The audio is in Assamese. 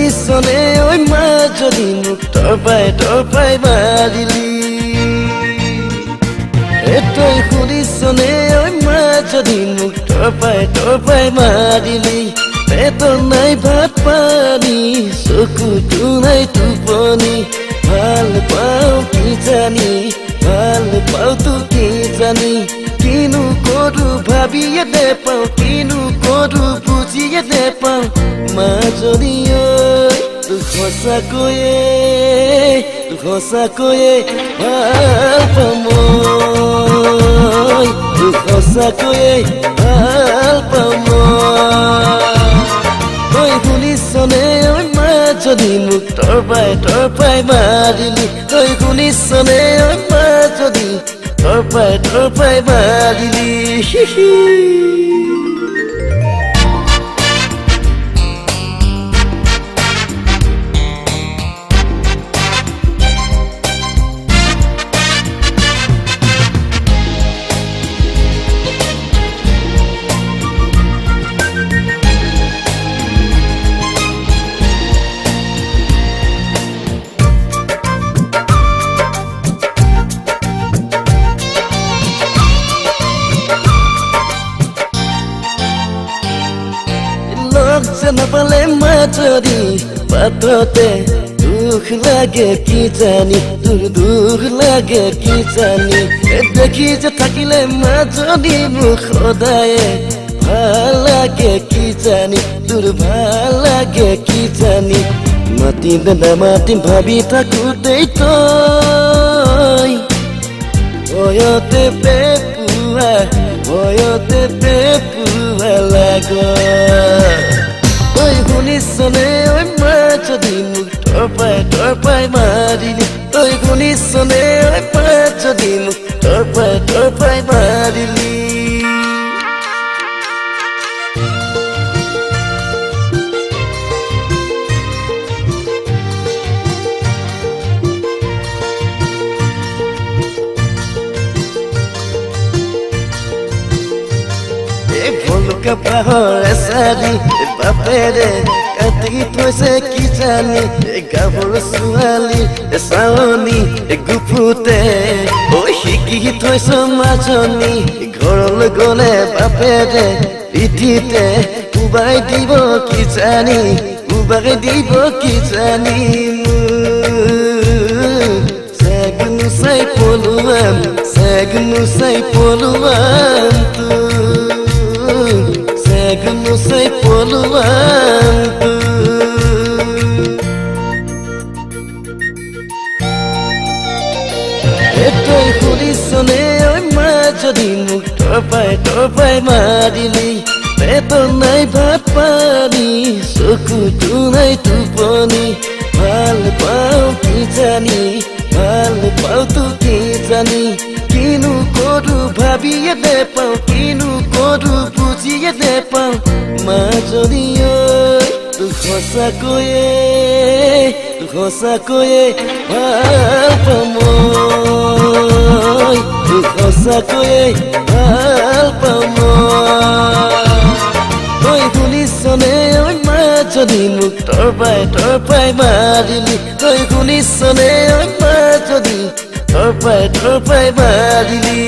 শুনিছনে ঐ মাজনী মোক তৰপাই মাৰিলি তই শুনিছনে ঐ মাজনী মোক তৰপাই মাৰিলি পেটৰ নাই ভাত পানী চকুতো নাই টোপনি ভাল পাওঁ কি জানি কিনো কৰো ভাবিয়ে নেপাওঁ কিনো কৰো বুজিয়ে নেপাওঁ মাজনী ঐ তোক সঁচাকৈয়ে ভাল পাওঁ মই তোক সঁচাকৈয়ে ভাল পাওঁ মই শুনিছনে ঐ মাজনী মোক তৰপাই মাৰিলি তই শুনিছনে ঐ মাজনী তৰপাই মাৰিলি নাপালে মাজনী পাততে দুখ লাগে কি জানি তোৰ দুখ লাগে কি জানি দেখি যে থাকিলে মাজনী মোক সদায়ে ভাল লাগে কি জানি তোৰ ভাল লাগে কি জানি মাতিম নামাতিম ভাবি থাকোঁতেই তই ভয়তে পেপুৱা লাগ তই শুনিছনে ঐ মাজনী মোক তৰপাই মাৰিলি তই শুনিছনে ঐ মাজনী মোক তৰপাই মাৰিলি ভলুকা পাহৰ এচাৰি বাপেৰে কাটি থৈছে কি জানি গাভৰু ছোৱালী চাৱনী গুফুতে শিকি থৈছ মাজনী ঘৰলৈ গলে বাপেৰে পিঠিতে উবাই দিব কি জানি চেগনো চাই পলুৱাম Segno sei poluando Toi শুনিছনে ঐ মাজনী মোক তৰপাই মাৰিলি পেটৰ নাই ভাত পানী চকুতো নাই টোপনি ভাল পাওঁ কি জানি কিনো কৰো ভাবিয়ে নেপাওঁ কিনো কৰো বুজিয়ে নেপাওঁ মাজনী ঐ তোক সঁচাকৈয়ে ভাল পাওঁ মই তোক সঁচাকৈয়ে ভাল পাওঁ তই শুনিছনে ঐ মাজনী মোক তৰপাই মাৰিলি তই শুনিছনে ঐ মাজনী তৰপাই মাৰিলি